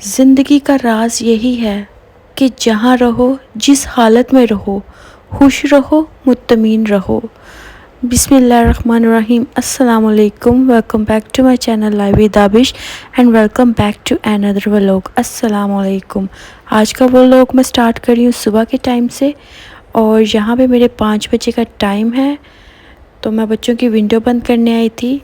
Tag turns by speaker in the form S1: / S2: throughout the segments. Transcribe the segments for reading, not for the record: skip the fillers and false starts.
S1: ज़िंदगी का राज यही है कि जहाँ रहो जिस हालत में रहो खुश रहो मुत्तमीन रहो। बिस्मिल्लाहिर्रहमानिर्रहीम। अस्सलाम वालेकुम। Welcome back to my channel live with Dabish and welcome back to another vlog. अस्सलाम वालेकुम। आज का व्लॉग मैं स्टार्ट कर रही हूँ सुबह के टाइम से और यहाँ पे मेरे 5 बजे का टाइम है। तो मैं बच्चों की विंडो बंद करने आई थी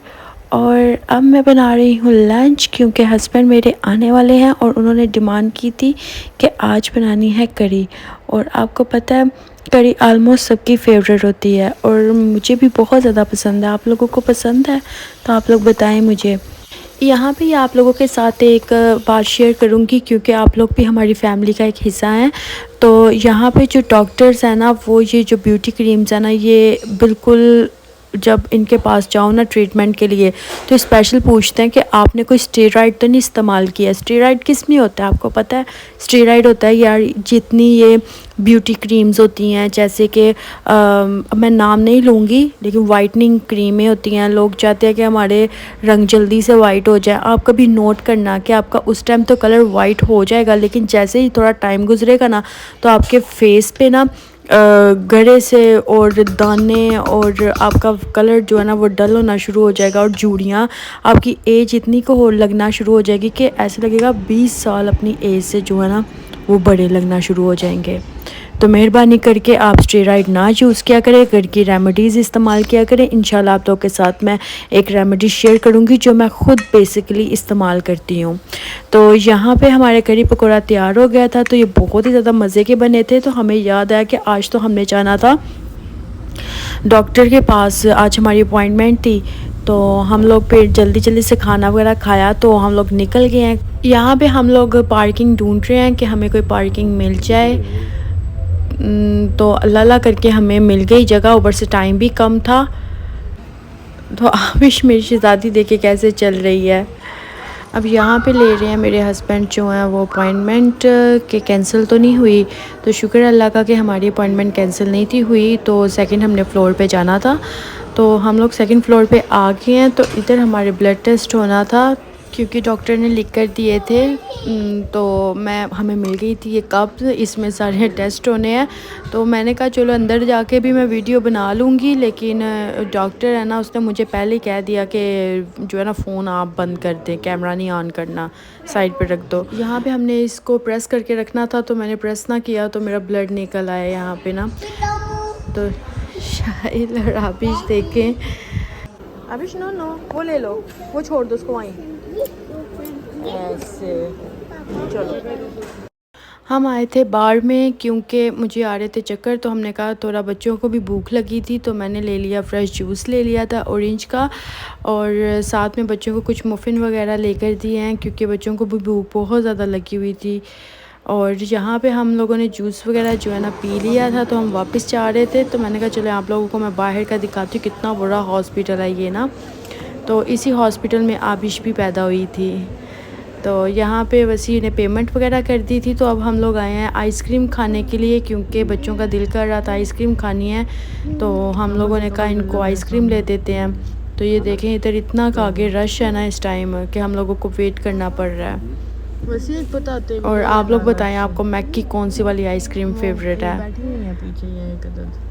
S1: और अब मैं बना रही हूँ लंच क्योंकि हस्बैंड मेरे आने वाले हैं और उन्होंने डिमांड की थी कि आज बनानी है करी। और आपको पता है करी आलमोस्ट सबकी फेवरेट होती है और मुझे भी बहुत ज़्यादा पसंद है। आप लोगों को पसंद है तो आप लोग बताएं मुझे। यहाँ पे आप लोगों के साथ एक बात शेयर करूँगी क्योंकि आप लोग भी हमारी फैमिली का एक हिस्सा हैं। तो यहाँ पे जो डॉक्टर्स हैं ना, वो ये जो ब्यूटी क्रीम्स है ना, ये बिल्कुल जब इनके पास जाओ ना ट्रीटमेंट के लिए तो स्पेशल पूछते हैं कि आपने कोई स्टेरॉइड तो नहीं इस्तेमाल किया। स्टेरॉइड किस में होता है आपको पता है? स्टेरॉइड होता है यार जितनी ये ब्यूटी क्रीम्स होती हैं, जैसे कि मैं नाम नहीं लूँगी लेकिन वाइटनिंग क्रीमें होती हैं। लोग चाहते हैं कि हमारे रंग जल्दी से वाइट हो जाए। आप कभी नोट करना कि आपका उस टाइम तो कलर वाइट हो जाएगा लेकिन जैसे ही थोड़ा टाइम गुजरेगा ना तो आपके फेस पे ना गड़े से और दाने और आपका कलर जो है ना वो डल होना शुरू हो जाएगा और जूड़ियाँ आपकी एज इतनी को हो लगना शुरू हो जाएगी कि ऐसे लगेगा 20 साल अपनी एज से जो है ना वो बड़े लगना शुरू हो जाएंगे। तो मेहरबानी करके आप स्टेरॉइड ना यूज़ किया करें, घर की रेमेडीज़ इस्तेमाल किया करें। इंशाल्लाह आप लोगों के साथ मैं एक रेमेडी शेयर करूंगी जो मैं ख़ुद बेसिकली इस्तेमाल करती हूँ। तो यहाँ पे हमारे करी पकौड़ा तैयार हो गया था। तो ये बहुत ही ज़्यादा मज़े के बने थे। तो हमें याद आया कि आज तो हमने जाना था डॉक्टर के पास, आज हमारी अपॉइंटमेंट थी। तो हम लोग फिर जल्दी जल्दी से खाना वगैरह खाया तो हम लोग निकल गए हैं। यहाँ पे हम लोग पार्किंग ढूंढ रहे हैं कि हमें कोई पार्किंग मिल जाए। तो अल्लाह अल्लाह करके हमें मिल गई जगह, ऊपर से टाइम भी कम था। तो आबिश मेरी शहज़ादी देखे कैसे चल रही है। अब यहाँ पे ले रहे हैं मेरे हस्बैंड जो हैं वो अपॉइंटमेंट के कैंसिल तो नहीं हुई। तो शुक्र अल्लाह का कि हमारी अपॉइंटमेंट कैंसिल नहीं थी हुई। तो सेकंड हमने फ्लोर पे जाना था तो हम लोग सेकंड फ्लोर पे आ गए हैं। तो इधर हमारे ब्लड टेस्ट होना था क्योंकि डॉक्टर ने लिख कर दिए थे। तो हमें मिल गई थी ये कप, इसमें सारे टेस्ट होने हैं। तो मैंने कहा चलो अंदर जाके भी मैं वीडियो बना लूँगी, लेकिन डॉक्टर है ना उसने मुझे पहले ही कह दिया कि जो है ना फ़ोन आप बंद कर दें, कैमरा नहीं ऑन करना, साइड पे रख दो। यहाँ पे हमने इसको प्रेस करके रखना था तो मैंने प्रेस ना किया तो मेरा ब्लड निकल आया यहाँ पे ना। तो शायद और आबिश देखें। आबिश नो नो वो ले लो, वो छोड़ दो उसको वहीं ऐसे। चलो हम आए थे बार में क्योंकि मुझे आ रहे थे चक्कर। तो हमने कहा थोड़ा बच्चों को भी भूख लगी थी तो मैंने ले लिया फ्रेश जूस ले लिया था ऑरेंज का और साथ में बच्चों को कुछ मफ़िन वगैरह लेकर दिए हैं क्योंकि बच्चों को भी भूख बहुत ज़्यादा लगी हुई थी। और यहाँ पे हम लोगों ने जूस वगैरह जो है ना पी लिया था तो हम वापस जा रहे थे। तो मैंने कहा चलो आप लोगों को मैं बाहर का दिखाती हूँ कितना बड़ा हॉस्पिटल है ये ना। तो इसी हॉस्पिटल में आबिश भी पैदा हुई थी। तो यहाँ पे वसी ने पेमेंट वगैरह कर दी थी। तो अब हम लोग आए हैं आइसक्रीम खाने के लिए क्योंकि बच्चों का दिल कर रहा था आइसक्रीम खानी है। तो हम लोगों ने कहा इनको आइसक्रीम ले देते हैं। तो ये देखें इधर इतना का आगे रश है ना इस टाइम कि हम लोगों को वेट करना पड़ रहा है।
S2: वैसे बताते
S1: और आप लोग बताएं आपको मैक की कौन सी वाली आइसक्रीम फेवरेट है?
S2: पीछे ये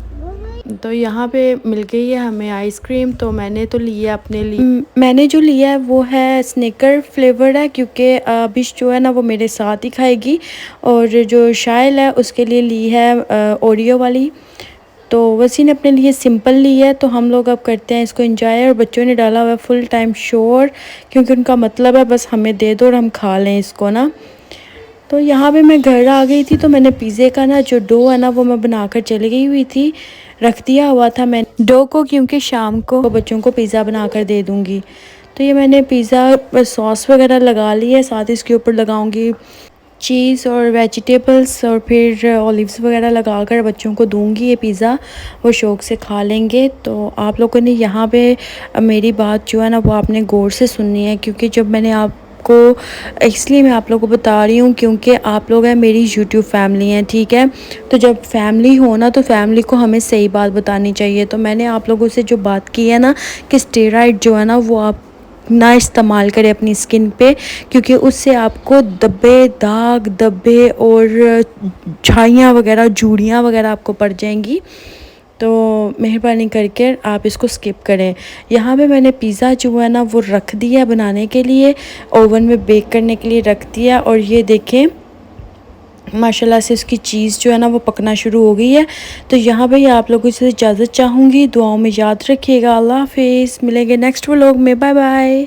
S1: तो यहाँ पे मिल गई है हमें आइसक्रीम। तो मैंने तो लिया अपने लिए, मैंने जो लिया है वो है स्निकर फ्लेवर है क्योंकि अबिश जो है ना वो मेरे साथ ही खाएगी। और जो शाइल है उसके लिए ली है ओरियो वाली। तो वसी ने अपने लिए सिंपल ली है। तो हम लोग अब करते हैं इसको एंजॉय। और बच्चों ने डाला हुआ है फुल टाइम शोर क्योंकि उनका मतलब है बस हमें दे दो और हम खा लें इसको ना। तो यहाँ पे मैं घर आ गई थी तो मैंने पिज़्ज़े का ना जो डो है ना वो मैं बनाकर चली गई हुई थी, रख दिया हुआ था मैंने डो को क्योंकि शाम को बच्चों को पिज़्ज़ा बनाकर दे दूँगी। तो ये मैंने पिज़्ज़ा सॉस वगैरह लगा ली है, साथ इसके ऊपर लगाऊंगी चीज़ और वेजिटेबल्स और फिर ऑलिव्स वगैरह लगाकर बच्चों को दूंगी ये पिज़्ज़ा, वो शौक़ से खा लेंगे। तो आप लोगों ने यहाँ पे मेरी बात जो है ना वो आपने गौर से सुननी है क्योंकि जब मैंने आपको इसलिए मैं आप लोगों को बता रही हूँ क्योंकि आप लोग हैं मेरी यूट्यूब फैमिली हैं, ठीक है। तो जब फैमिली हो ना तो फैमिली को हमें सही बात बतानी चाहिए। तो मैंने आप लोगों से जो बात की है ना कि स्टेरॉइड जो है ना वो आप ना इस्तेमाल करें अपनी स्किन पे, क्योंकि उससे आपको धब्बे, दाग, धब्बे और झाइयाँ वगैरह, झुर्रियाँ वगैरह आपको पड़ जाएंगी। तो मेहरबानी करके आप इसको स्किप करें। यहाँ पे मैंने पिज़्ज़ा जो है ना वो रख दिया बनाने के लिए, ओवन में बेक करने के लिए रख दिया। और ये देखें माशाल्लाह से उसकी चीज़ जो है ना वो पकना शुरू हो गई है। तो यहाँ पे आप लोगों से इजाज़त चाहूँगी, दुआओं में याद रखिएगा। अल्लाह हाफिज़, मिलेंगे नेक्स्ट व्लॉग में, बाय बाय।